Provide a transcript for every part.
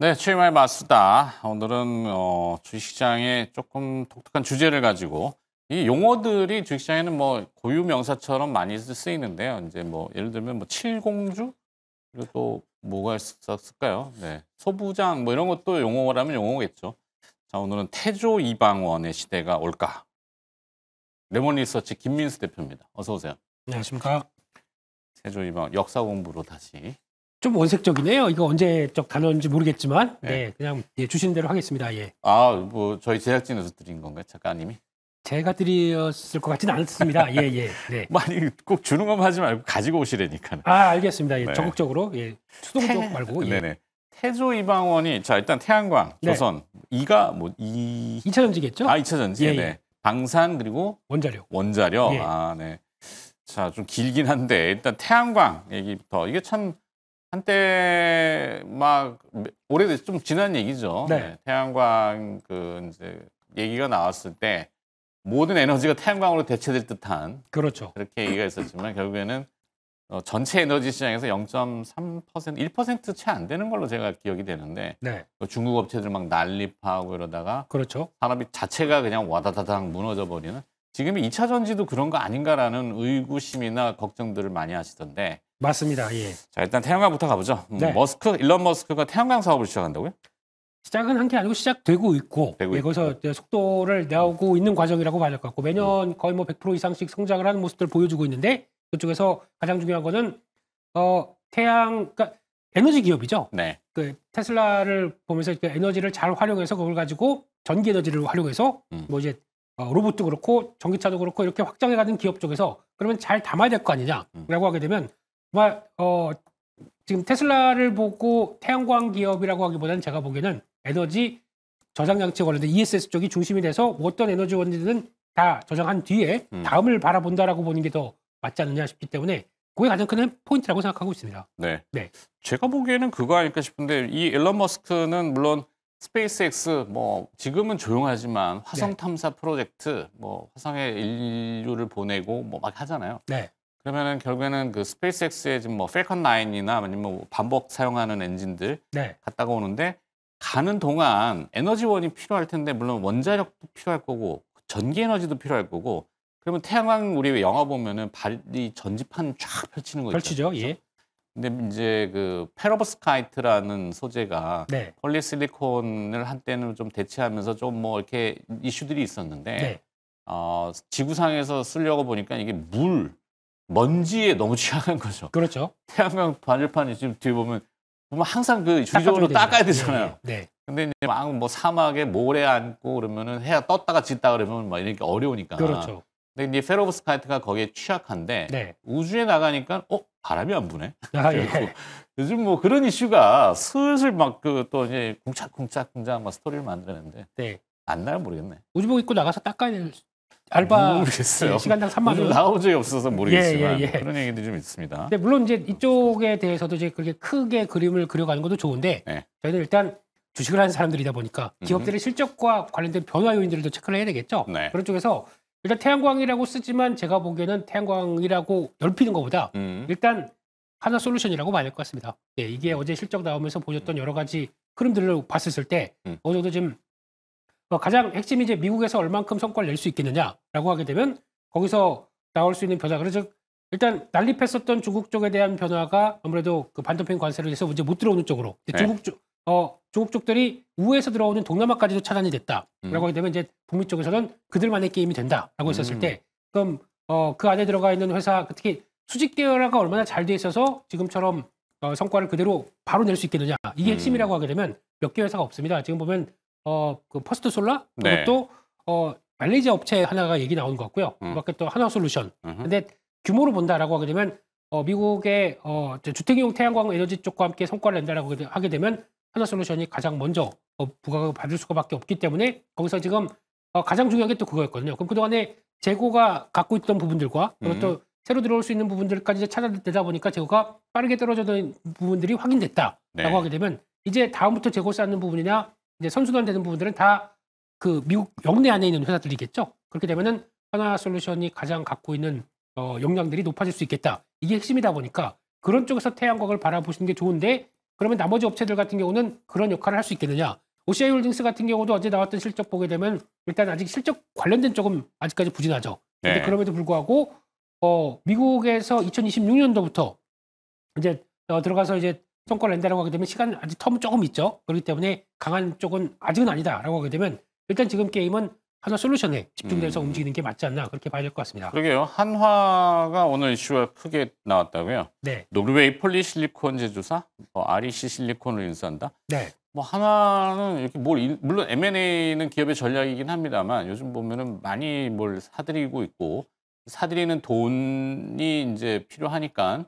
네, 최임화의 마수다. 오늘은 주식시장에 조금 독특한 주제를 가지고 이 용어들이 주식시장에는 뭐 고유 명사처럼 많이 쓰이는데요. 이제 뭐 예를 들면 뭐 칠공주 그리고 또 뭐가 있었을까요? 네, 소부장 뭐 이런 것도 용어라면 용어겠죠. 자, 오늘은 태조 이방원의 시대가 올까? 레몬리서치 김민수 대표입니다. 어서 오세요. 안녕하십니까. 태조 이방원 역사 공부로 다시. 좀 원색적이네요. 이거 언제적 단어인지 모르겠지만, 네. 네, 그냥 주신 대로 하겠습니다. 예. 아, 뭐 저희 제작진에서 드린 건가요, 작가님이? 제가 드렸을 것 같지는 않습니다. 예, 예. 네. 많이 꼭 주는 것만 하지 말고 가지고 오시라니까. 아, 알겠습니다. 예, 네. 적극적으로, 예, 수동적 말고, 예. 네네. 태조 이방원이 자 일단 태양광, 네. 조선 이가 뭐 이 2차 전지겠죠? 2차 전지, 예, 네. 예. 방산 그리고 원자력. 원자력. 예. 아, 네. 자, 좀 길긴 한데 일단 태양광 얘기부터 이게 참 한때 막 오래됐 좀 지난 얘기죠. 네. 태양광 그 이제 얘기가 나왔을 때 모든 에너지가 태양광으로 대체될 듯한 그렇죠. 그렇게 얘기가 있었지만 결국에는 전체 에너지 시장에서 0.3%, 1% 채 안 되는 걸로 제가 기억이 되는데 네. 중국 업체들 막 난립하고 이러다가 그렇죠. 산업이 자체가 그냥 와다다닥 무너져 버리는 지금의 2차 전지도 그런 거 아닌가라는 의구심이나 걱정들을 많이 하시던데 맞습니다. 예. 자 일단 태양광부터 가보죠. 네. 일론 머스크가 태양광 사업을 시작한다고요? 시작은 한 게 아니고 시작되고 있고, 되고 예, 거기서 이제 속도를 내고 있는 과정이라고 봐야 될 것 같고, 매년 거의 뭐 100% 이상씩 성장을 하는 모습들 보여주고 있는데, 그쪽에서 가장 중요한 거는, 그러니까 에너지 기업이죠. 네. 그 테슬라를 보면서 이렇게 에너지를 잘 활용해서 그걸 가지고 전기 에너지를 활용해서 뭐 이제 로봇도 그렇고 전기차도 그렇고 이렇게 확장해가는 기업 쪽에서 그러면 잘 담아야 될 거 아니냐라고 하게 되면 정말 지금 테슬라를 보고 태양광 기업이라고 하기보다는 제가 보기에는 에너지 저장 장치에 관련된 ESS 쪽이 중심이 돼서 어떤 에너지 원리든 다 저장한 뒤에 다음을 바라본다라고 보는 게 더 맞지 않느냐 싶기 때문에 그게 가장 큰 포인트라고 생각하고 있습니다. 네. 네. 제가 보기에는 그거 아닐까 싶은데 이 일론 머스크는 물론 스페이스X 뭐 지금은 조용하지만 화성 네. 탐사 프로젝트 뭐 화성에 인류를 보내고 뭐 막 하잖아요. 네. 그러면은 결국에는 그 스페이스X의 지금 뭐 펠컨 9이나 아니면 뭐 반복 사용하는 엔진들 네. 갔다가 오는데 가는 동안 에너지원이 필요할 텐데 물론 원자력도 필요할 거고 전기 에너지도 필요할 거고 그러면 태양광 우리 왜 영화 보면은 발이 전지판 쫙 펼치는 거 있잖아요. 펼치죠. 예. 근데 이제 그 페로브스카이트라는 소재가 네. 폴리실리콘을 한때는 좀 대체하면서 좀 뭐 이렇게 이슈들이 있었는데 네. 지구상에서 쓰려고 보니까 이게 먼지에 너무 취약한 거죠. 그렇죠. 태양광 반열판이 지금 뒤에 보면 항상 그 주기적으로 닦아야 되잖아요. 네. 근데 이제 막 뭐 사막에 모래 앉고 그러면은 해가 떴다가 짓다 그러면 막 이렇게 어려우니까. 그렇죠. 근데 이제 페로브스카이트가 거기에 취약한데 네. 우주에 나가니까 바람이 안 부네. 아, 예. 요즘 뭐 그런 이슈가 슬슬 막 그 또 이제 쿵짝쿵짝 막 스토리를 만드는데 네. 안 나요 모르겠네. 우주복 입고 나가서 닦아야 될 알바 모르겠어요. 시간당 3만 원. 나가본 적이 없어서 모르겠지만 예. 그런 얘기도 좀 있습니다. 근데 물론 이제 이쪽에 대해서도 이제 그렇게 크게 그림을 그려가는 것도 좋은데 네. 저희는 일단 주식을 하는 사람들이다 보니까 기업들의 실적과 관련된 변화 요인들도 체크를 해야 되겠죠. 네. 그런 쪽에서 일단 태양광이라고 쓰지만 제가 보기에는 태양광이라고 넓히는 것보다 일단 하나솔루션이라고 봐야 될 것 같습니다. 예, 이게 어제 실적 나오면서 보였던 여러 가지 흐름들을 봤을 때 어느 정도 지금 가장 핵심이 이제 미국에서 얼만큼 성과를 낼 수 있겠느냐라고 하게 되면 거기서 나올 수 있는 변화. 그래서 일단 난립했었던 중국 쪽에 대한 변화가 아무래도 그 반도편 관세로 해서 이제 못 들어오는 쪽으로 네. 중국 쪽들이 우에서 들어오는 동남아까지도 차단이 됐다라고 하게 되면 이제 북미 쪽에서는 그들만의 게임이 된다라고 했었을 때 그럼 그 안에 들어가 있는 회사 특히 수직 계열화가 얼마나 잘 돼 있어서 지금처럼 성과를 그대로 바로 낼 수 있겠느냐 이게 핵심이라고 하게 되면 몇 개 회사가 없습니다. 지금 보면 그 퍼스트 솔라 네. 그것도 말레이시아 업체 하나가 얘기 나오는 것 같고요. 그밖에 또 하나솔루션. 근데 규모로 본다라고 하게 되면 미국의 주택용 태양광 에너지 쪽과 함께 성과를 낸다라고 하게 되면 하나솔루션이 가장 먼저 부각을 받을 수밖에 없기 때문에 거기서 지금 가장 중요한 게 또 그거였거든요. 그럼 그동안에 재고가 갖고 있던 부분들과 그리고 또 새로 들어올 수 있는 부분들까지 차단되다 보니까 재고가 빠르게 떨어지는 부분들이 확인됐다라고 네. 하게 되면 이제 다음부터 재고 쌓는 부분이나 이제 선순환되는 부분들은 다 그 미국 영내 안에 있는 회사들이겠죠. 그렇게 되면은 하나솔루션이 가장 갖고 있는 역량들이 높아질 수 있겠다. 이게 핵심이다 보니까 그런 쪽에서 태양광을 바라보시는 게 좋은데 그러면 나머지 업체들 같은 경우는 그런 역할을 할 수 있겠느냐. OCI 홀딩스 같은 경우도 어제 나왔던 실적 보게 되면 일단 아직 실적 관련된 쪽은 아직까지 부진하죠. 근데 네. 그럼에도 불구하고 미국에서 2026년도부터 이제 들어가서 이제 성과를 낸다라고 하게 되면 시간 아직 텀은 조금 있죠. 그렇기 때문에 강한 쪽은 아직은 아니다라고 하게 되면 일단 지금 게임은 한화 솔루션에 집중돼서 움직이는 게 맞지 않나 그렇게 봐야 될 것 같습니다. 그러게요. 한화가 오늘 이슈가 크게 나왔다고요. 네. 노르웨이 폴리실리콘 제조사 REC 실리콘을 인수한다. 네. 뭐 한화는 이렇게 물론 M&A는 기업의 전략이긴 합니다만 요즘 보면은 많이 뭘 사들이고 있고 사들이는 돈이 이제 필요하니까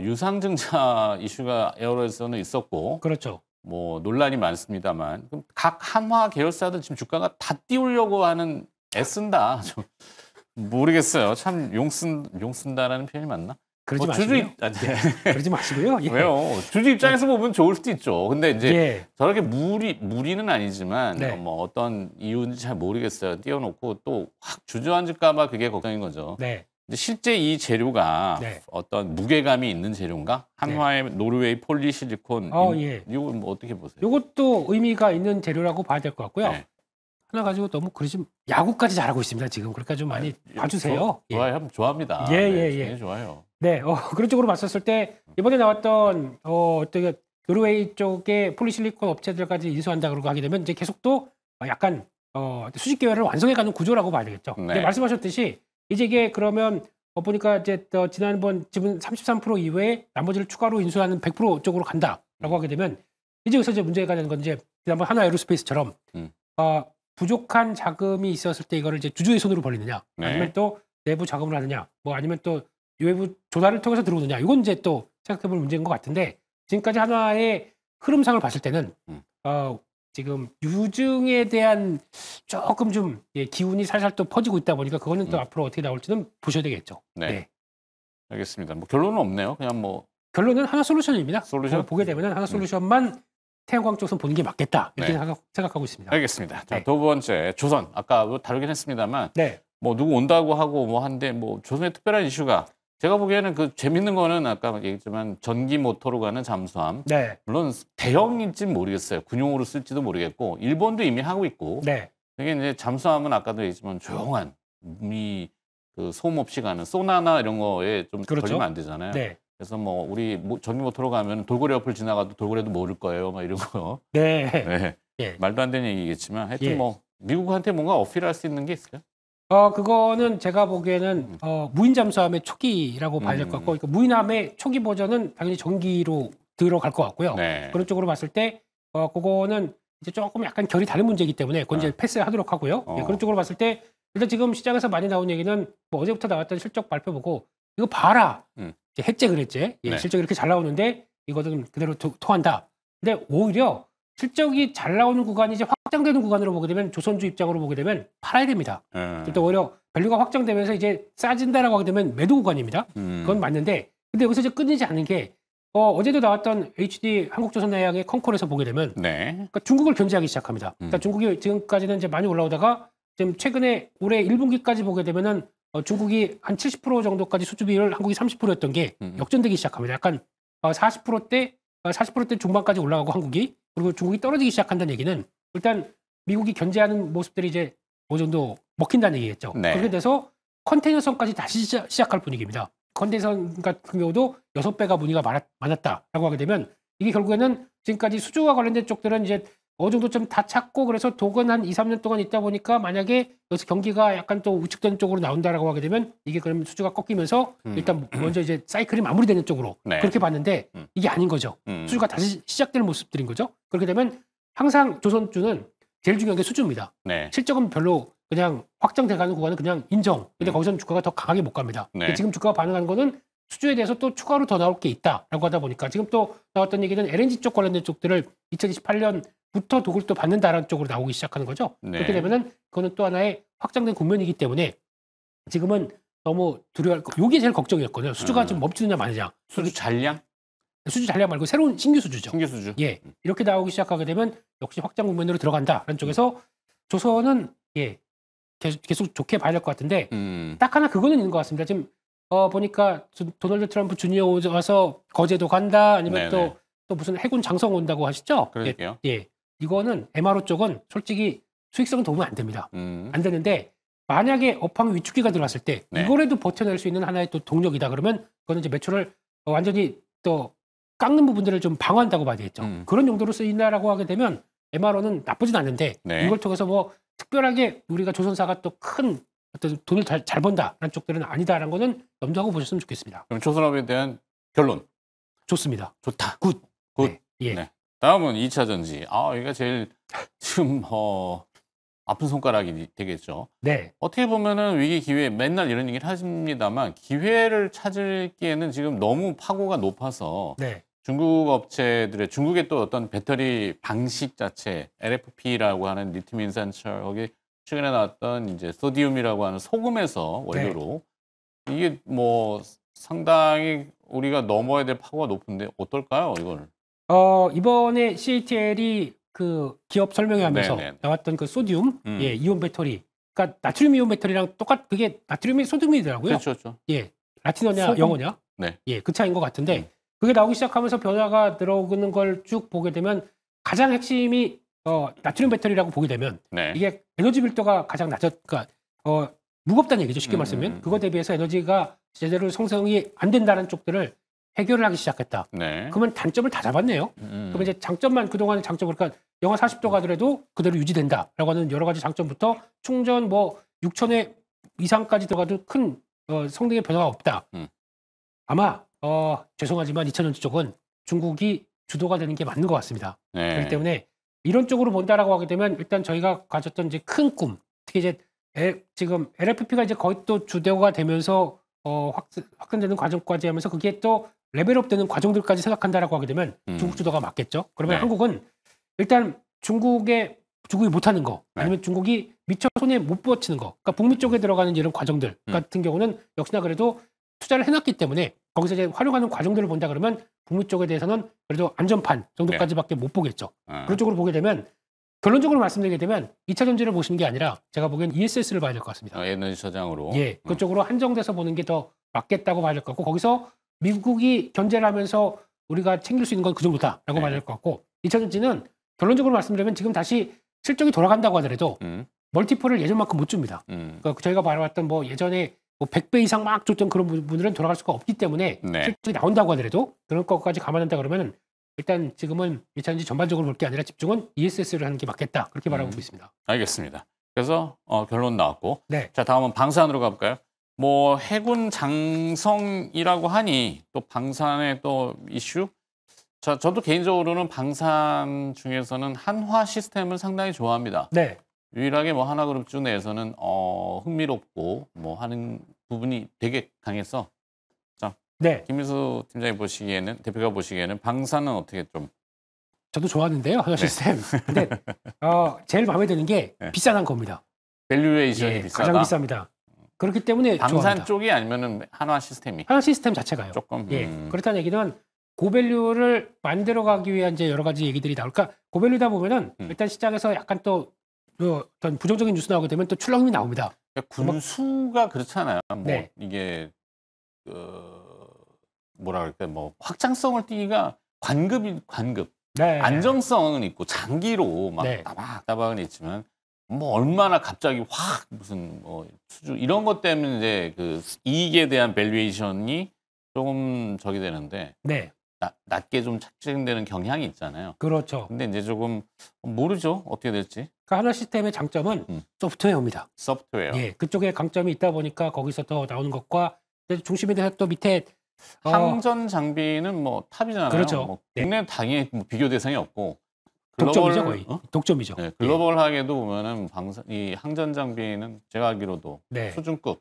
유상증자 이슈가 에어로에서는 있었고 그렇죠. 뭐 논란이 많습니다만 그럼 각 한화 계열사들 지금 주가가 다 띄우려고 하는 애쓴다. 좀 모르겠어요. 참 용쓴다라는 표현이 맞나? 그러지 주주 마시고요. 아니, 그러지 마시고요. 예. 왜요? 주주 입장에서 보면 좋을 수도 있죠. 근데 이제 예. 저렇게 무리는 아니지만 네. 뭐 어떤 이유인지 잘 모르겠어요. 띄워놓고 또 확 주저앉을까봐 그게 걱정인 거죠. 네. 근데 실제 이 재료가 네. 어떤 무게감이 있는 재료인가? 한화의 노르웨이 폴리실리콘 예. 이거 뭐 어떻게 보세요? 이것도 의미가 있는 재료라고 봐야 될 것 같고요. 네. 하나 가지고 너무 그러지 야구까지 잘하고 있습니다. 지금 그러니까 좀 많이 봐주세요. 예. 좋아요, 좋아합니다. 예, 네, 예. 굉장히 좋아요. 네, 그런 쪽으로 봤었을 때 이번에 나왔던 어떻게 노르웨이 쪽의 폴리실리콘 업체들까지 인수한다 그러고 하게 되면 이제 계속 또 약간 수직 계열을 완성해가는 구조라고 봐야 되겠죠. 네. 근데 말씀하셨듯이 이제 이게 그러면 보니까 이제 지난번 지분 33% 이외에 나머지를 추가로 인수하는 100% 쪽으로 간다라고 하게 되면 이제 여기서 이제 문제가 되는 건 이제 지난번 하나 에어로스페이스처럼 부족한 자금이 있었을 때 이거를 이제 주주의 손으로 벌리느냐, 네. 아니면 또 내부 자금을 하느냐, 뭐 아니면 또 외부 조달을 통해서 들어오느냐, 이건 이제 또 생각해볼 문제인 것 같은데 지금까지 하나의 흐름상을 봤을 때는 지금 유증에 대한 조금 좀 기운이 살살 또 퍼지고 있다 보니까 그거는 또 앞으로 어떻게 나올지는 보셔야 되겠죠. 네. 네. 알겠습니다. 뭐 결론은 없네요. 그냥 뭐 결론은 하나 솔루션입니다. 솔루션? 보게 되면 하나 솔루션만 태양광 쪽에서 보는 게 맞겠다 이렇게 네. 생각하고 있습니다. 알겠습니다. 자, 네. 두 번째 조선 아까 뭐 다루긴 했습니다만 네. 뭐 누구 온다고 하고 뭐 한데 뭐 조선의 특별한 이슈가 제가 보기에는 그 재밌는 거는 아까 얘기했지만 전기 모터로 가는 잠수함 네. 물론 대형인지는 모르겠어요. 군용으로 쓸지도 모르겠고 일본도 이미 하고 있고 네. 이게 이제 잠수함은 아까도 얘기했지만 조용한 그 소음 없이 가는 소나나 이런 거에 좀 그렇죠. 걸리면 안 되잖아요. 네. 그래서 뭐 우리 전기 모터로 가면 돌고래 옆을 지나가도 돌고래도 모를 거예요. 막 이런 거. 네. 네. 예. 말도 안 되는 얘기겠지만 하여튼 예. 뭐 미국한테 뭔가 어필할 수 있는 게 있어요? 그거는 제가 보기에는 무인 잠수함의 초기라고 봐야 될 것 같고, 그러니까 무인함의 초기 버전은 당연히 전기로 들어갈 것 같고요. 네. 그런 쪽으로 봤을 때 그거는 이제 조금 약간 결이 다른 문제이기 때문에 그건 이제 패스하도록 하고요. 예, 그런 쪽으로 봤을 때 일단 지금 시장에서 많이 나온 얘기는 뭐 어제부터 나왔던 실적 발표 보고 이거 봐라. 이제 해째 그랬지. 예, 네. 실적이 이렇게 잘 나오는데 이거는 그대로 통한다. 근데 오히려 실적이 잘 나오는 구간이 이제 확장되는 구간으로 보게 되면 조선주 입장으로 보게 되면 팔아야 됩니다. 또 오히려 밸류가 확장되면서 이제 싸진다라고 하게 되면 매도 구간입니다. 그건 맞는데 근데 여기서 이제 끊이지 않는 게 어제도 나왔던 HD 한국조선해양의 컨콜에서 보게 되면 네. 그러니까 중국을 견제하기 시작합니다. 그러니까 중국이 지금까지는 이제 많이 올라오다가 지금 최근에 올해 1분기까지 보게 되면은 중국이 한 70% 정도까지 수주 비율 한국이 30%였던 게 역전되기 시작합니다. 약간 40% 중반까지 올라가고 한국이 그리고 중국이 떨어지기 시작한다는 얘기는 일단 미국이 견제하는 모습들이 이제 어느 정도 먹힌다는 얘기겠죠. 네. 그렇게 돼서 컨테이너선까지 다시 시작할 분위기입니다. 컨테이너선 같은 경우도 6배가 문의가 많았다라고 하게 되면 이게 결국에는 지금까지 수주와 관련된 쪽들은 이제 어느 정도 좀 다 찾고 그래서 독은 한 2, 3년 동안 있다 보니까 만약에 여기서 경기가 약간 또 우측되는 쪽으로 나온다라고 하게 되면 이게 그러면 수주가 꺾이면서 일단 먼저 이제 사이클이 마무리되는 쪽으로 네. 그렇게 봤는데 이게 아닌 거죠. 수주가 다시 시작되는 모습들인 거죠. 그렇게 되면 항상 조선주는 제일 중요한 게 수주입니다. 네. 실적은 별로 그냥 확장돼가는 구간은 그냥 인정. 근데 거기서는 주가가 더 강하게 못 갑니다. 네. 근데 지금 주가가 반응하는 거는 수주에 대해서 또 추가로 더 나올 게 있다라고 하다 보니까 지금 또 나왔던 얘기는 LNG 쪽 관련된 쪽들을 2028년부터 독을 또 받는다라는 쪽으로 나오기 시작하는 거죠. 네. 그렇게 되면은 그거는 또 하나의 확장된 국면이기 때문에 지금은 너무 두려워할 거. 이게 제일 걱정이었거든요. 수주가 좀 멈추느냐 마느냐. 수주 잔량? 수주 잔량 말고 새로운 신규 수주죠. 신규 수주. 예, 이렇게 나오기 시작하게 되면 역시 확장 국면으로 들어간다라는 쪽에서 조선은 계속 좋게 봐야 될 것 같은데 딱 하나 그거는 있는 것 같습니다. 지금 보니까 도널드 트럼프 주니어 와서 거제도 간다 아니면 네네. 또 또 무슨 해군 장성 온다고 하시죠? 그러게요. 예. 이거는 MRO 쪽은 솔직히 수익성은 도움이 안 됩니다. 안 되는데 만약에 업황 위축기가 들어왔을 때 네. 이거라도 버텨낼 수 있는 하나의 또 동력이다. 그러면 그거는 이제 매출을 완전히 또 깎는 부분들을 좀 방어한다고 봐야 되겠죠. 그런 용도로 쓰인다라고 하게 되면 MRO는 나쁘진 않은데 네. 이걸 통해서 뭐 특별하게 우리가 조선사가 또 큰 어떤 돈을 잘 번다라는 쪽들은 아니다라는 거는 염두하고 보셨으면 좋겠습니다. 그럼 조선업에 대한 결론. 좋습니다. 좋다. 굿. 굿. 네. 예. 네. 다음은 2차 전지. 여기가 제일 지금 아픈 손가락이 되겠죠. 네. 어떻게 보면은 위기 기회 맨날 이런 얘기를 하십니다만 기회를 찾을기에는 지금 너무 파고가 높아서 네. 중국 업체들의 중국의 또 어떤 배터리 방식 자체 LFP라고 하는 리튬 인산철 거기 최근에 나왔던 이제 소디움이라고 하는 소금에서 원료로 이게 뭐 상당히 우리가 넘어야 될 파고가 높은데 어떨까요, 이거는? 이번에 CATL이 그 기업 설명회 하면서 네네. 나왔던 그 소디움, 예, 이온 배터리. 그러니까 나트륨 이온 배터리랑 그게 나트륨이 소듐이더라고요. 그렇죠, 그렇죠. 예. 라틴어냐 소금? 영어냐? 네. 예, 그 차이인 것 같은데 그게 나오기 시작하면서 변화가 들어오는 걸 쭉 보게 되면 가장 핵심이 나트륨 배터리라고 보게 되면 네. 이게 에너지 밀도가 가장 그러니까 무겁다는 얘기죠. 쉽게 말씀하면 그거 대비해서 에너지가 제대로 생성이 안 된다는 쪽들을 해결을 하기 시작했다. 네. 그러면 단점을 다 잡았네요. 그러면 이제 장점만 그동안의 장점 그러니까 영하 40도 가더라도 그대로 유지된다라고 하는 여러 가지 장점부터 충전 뭐 6,000회 이상까지 들어가도 큰 성능의 변화가 없다. 아마 죄송하지만 2차전지 쪽은 중국이 주도가 되는 게 맞는 것 같습니다. 네. 그렇기 때문에 이런 쪽으로 본다라고 하게 되면 일단 저희가 가졌던 이제 큰 꿈, 특히 이제 지금 LFP가 이제 거의 또 주도가 되면서 확산되는 과정까지 하면서 그게 또 레벨업되는 과정들까지 생각한다라고 하게 되면 중국 주도가 맞겠죠. 그러면 네. 한국은 일단 중국이 못하는 거 아니면 중국이 미처 손에 못 뻗치는 거, 그러니까 북미 쪽에 들어가는 이런 과정들 같은 경우는 역시나 그래도 투자를 해놨기 때문에 거기서 이제 활용하는 과정들을 본다 그러면 북미 쪽에 대해서는 그래도 안전판 정도까지밖에 못 보겠죠. 그런 쪽으로 보게 되면 결론적으로 말씀드리게 되면 2차 전지를 보시는 게 아니라 제가 보기엔 ESS를 봐야 될 것 같습니다. 에너지 저장으로. 예, 그쪽으로 한정돼서 보는 게 더 맞겠다고 봐야 될 것 같고 거기서 미국이 견제를 하면서 우리가 챙길 수 있는 건 그 정도다라고 봐야 될 것 같고 2차 전지는 결론적으로 말씀드리면 지금 다시 실적이 돌아간다고 하더라도 멀티플을 예전만큼 못 줍니다. 그러니까 저희가 말해왔던 뭐 예전에 뭐 100배 이상 막 줬던 그런 부분들은 돌아갈 수가 없기 때문에 실적이 나온다고 하더라도 그런 것까지 감안한다 그러면 일단 지금은 2차 전지 전반적으로 볼 게 아니라 집중은 ESS를 하는 게 맞겠다 그렇게 바라보고 있습니다. 알겠습니다. 그래서 결론 나왔고 네. 자 다음은 방산으로 가볼까요? 뭐 해군 장성이라고 하니 또 방산의 또 이슈. 자 저도 개인적으로는 방산 중에서는 한화 시스템을 상당히 좋아합니다. 네. 유일하게 뭐 하나그룹주 내에서는 흥미롭고 뭐 하는 부분이 되게 강해서 자 네. 김민수 팀장이 보시기에는 대표가 보시기에는 방산은 어떻게 좀 저도 좋아하는데요, 한화 시스템. 근데 제일 마음에 드는 게 비싸다는 겁니다. 밸류에이션이 비싸다. 가장 비쌉니다. 그렇기 때문에 방산 좋아합니다. 쪽이 아니면은 한화 시스템이 한화 시스템 자체가요. 조금 예, 그렇다는 얘기는 고밸류를 만들어가기 위한 이제 여러 가지 얘기들이 나올까. 고밸류다 보면은 일단 시장에서 약간 또 어떤 부정적인 뉴스 나오게 되면 또 출렁임이 나옵니다. 군수가 그렇잖아요. 뭐 네. 이게 뭐라 그럴까 뭐 확장성을 띠기가 관급 네. 안정성은 있고 장기로 막 네. 따박따박은 있지만 뭐 얼마나 갑자기 확 무슨 뭐 수주 이런 것 때문에 이제 그 이익에 대한 밸류에이션이 조금 저기 되는데 네. 낮게 좀 책정되는 경향이 있잖아요. 그렇죠. 근데 이제 조금 모르죠 어떻게 될지. 그러니까 한화 시스템의 장점은 소프트웨어입니다. 소프트웨어. 예, 그쪽에 강점이 있다 보니까 거기서 더 나오는 것과 중심에 대해서 또 밑에 항전 장비는 뭐 탑이잖아요. 그렇죠. 뭐 네. 국내 당연히 뭐 비교 대상이 없고 독점이죠 거의. 독점이죠. 네, 글로벌하게도 보면은 이 항전 장비는 제가 알기로도 네. 수준급.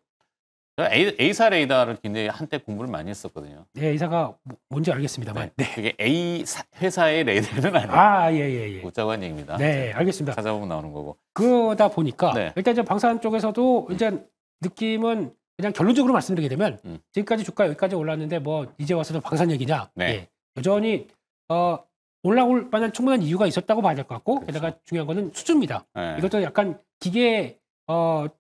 제가 A사 레이더를 굉장히 한때 공부를 많이 했었거든요. 네, 이사가 뭔지 알겠습니다만. 네. 그게 A 회사의 레이더는 아니에요. 아, 예. 웃자고 한 얘기입니다. 네, 알겠습니다. 찾아보면 나오는 거고. 그러다 보니까 네. 일단 이제 방산 쪽에서도 이제 느낌은 그냥 결론적으로 말씀드리게 되면 지금까지 주가 여기까지 올랐는데 뭐 이제 와서도 방산 얘기냐? 네. 예, 여전히 올라올 만한 충분한 이유가 있었다고 봐야 될 것 같고 그렇죠. 게다가 중요한 거는 수주입니다. 네. 이것도 약간 기계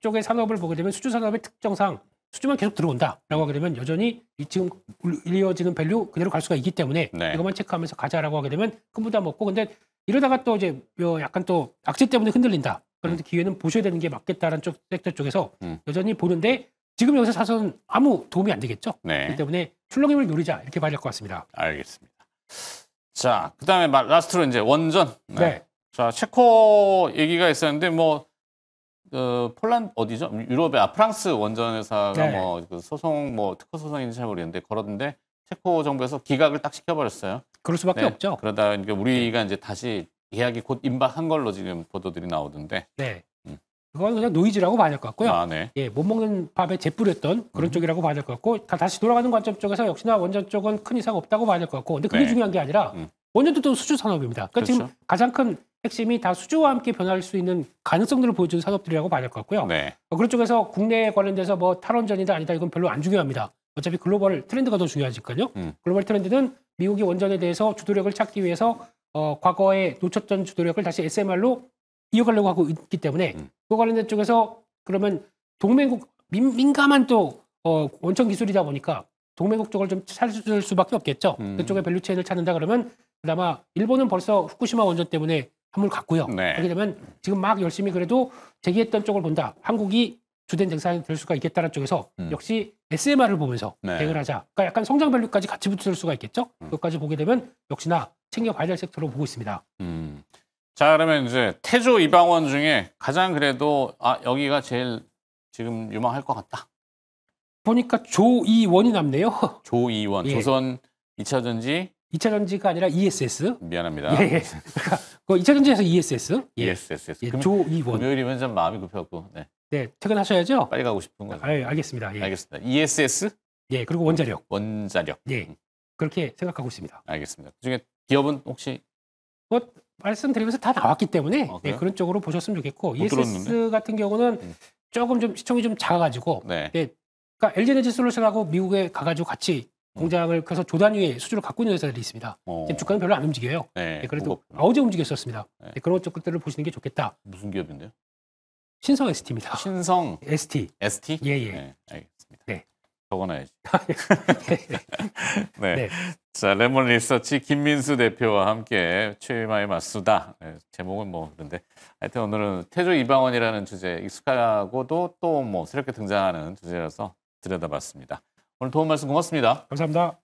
쪽의 산업을 보게 되면 수주 산업의 특성상 수주만 계속 들어온다라고 하게 되면 여전히 지금 이어지는 밸류 그대로 갈 수가 있기 때문에 네. 이것만 체크하면서 가자라고 하게 되면 큰 부담 없고 근데 이러다가 또 이제 약간 또 악재 때문에 흔들린다. 그런데 기회는 보셔야 되는 게 맞겠다라는 쪽 섹터 쪽에서 여전히 보는데 지금 여기서 사서는 아무 도움이 안 되겠죠. 네. 그렇기 때문에 출렁임을 노리자 이렇게 봐야 될 것 같습니다. 알겠습니다. 자, 그다음에 라스트로 이제 원전. 네. 자, 체코 얘기가 있었는데 뭐 폴란드 어디죠? 유럽의 프랑스 원전 회사가 네. 뭐 그 소송 뭐 특허 소송인지 잘 모르겠는데 걸었는데 체코 정부에서 기각을 딱 시켜버렸어요. 그럴 수밖에 네. 없죠. 그러다 이제 우리가 이제 다시 계약이 곧 임박한 걸로 지금 보도들이 나오던데. 네. 그건 그냥 노이즈라고 봐야 될 것 같고요. 아, 네. 예, 못 먹는 밥에 재 뿌렸던 그런 쪽이라고 봐야 될 것 같고 다시 돌아가는 관점 쪽에서 역시나 원전 쪽은 큰 이상 없다고 봐야 될 것 같고 근데 그게 네. 중요한 게 아니라 원전도 또 수주 산업입니다. 그러니까 그렇죠. 지금 가장 큰 핵심이 다 수주와 함께 변할 수 있는 가능성들을 보여주는 산업들이라고 봐야 될 것 같고요. 네. 그런 쪽에서 국내에 관련돼서 뭐 탈원전이다 아니다 이건 별로 안 중요합니다. 어차피 글로벌 트렌드가 더 중요하니까요. 글로벌 트렌드는 미국이 원전에 대해서 주도력을 찾기 위해서 과거에 놓쳤던 주도력을 다시 SMR로 이어가려고 하고 있기 때문에 그 관련된 쪽에서 그러면 동맹국 민감한 또 원천 기술이다 보니까 동맹국 쪽을 좀 찾을 수밖에 없겠죠. 그쪽에 밸류체인을 찾는다 그러면 그나마 일본은 벌써 후쿠시마 원전 때문에 한물 갔고요. 네. 그렇게 되면 지금 막 열심히 그래도 제기했던 쪽을 본다. 한국이 주된 쟁상이 될 수가 있겠다는 쪽에서 역시 SMR을 보면서 네. 대응을 하자. 그러니까 약간 성장 밸류까지 같이 붙을 수가 있겠죠. 그것까지 보게 되면 역시나 챙겨봐야 될 섹터로 보고 있습니다. 자, 그러면 이제 태조 이방원 중에 가장 그래도 여기가 제일 지금 유망할 것 같다. 보니까 조이원이 남네요. 조이원, 예. 조선 2차 전지 2차 전지가 아니라 ESS. 미안합니다. 예, 예. 그러니까 그 2차 전지에서 ESS. 예. ESS. 예, 조이원. 금요일이면 좀 마음이 급해갖고 네. 네, 퇴근하셔야죠. 빨리 가고 싶은 거죠. 알겠습니다. 예. 알겠습니다. ESS 예, 그리고 원자력. 원자력. 예. 그렇게 생각하고 있습니다. 알겠습니다. 그중에 기업은 혹시 뭐 말씀드리면서 다 나왔기 때문에 그래요? 네, 그런 쪽으로 보셨으면 좋겠고 못 ESS 들었는데? 같은 경우는 조금 좀 시총이 좀 작아가지고 네. 예, 그러니까 LG에너지 솔루션하고 미국에 가가지고 같이 공장을 그래서 조 단위의 수주를 갖고 있는 회사들이 있습니다. 지금 주가는 별로 안 움직여요. 네. 네, 그래도 무겁구나. 어제 움직였었습니다. 네. 네, 그런 쪽들을 보시는 게 좋겠다. 무슨 기업인데요? 신성 ST입니다. 신성 ST. ST? 예, 예. 네, 알겠습니다. 네. 적어놔야지. 네. 네. 자, 레몬 리서치 김민수 대표와 함께 최마의 맞수다. 네, 제목은 뭐 그런데 하여튼 오늘은 태조 이방원이라는 주제 익숙하고도 또 뭐 새롭게 등장하는 주제라서 들여다봤습니다. 오늘 도움 말씀 고맙습니다. 감사합니다.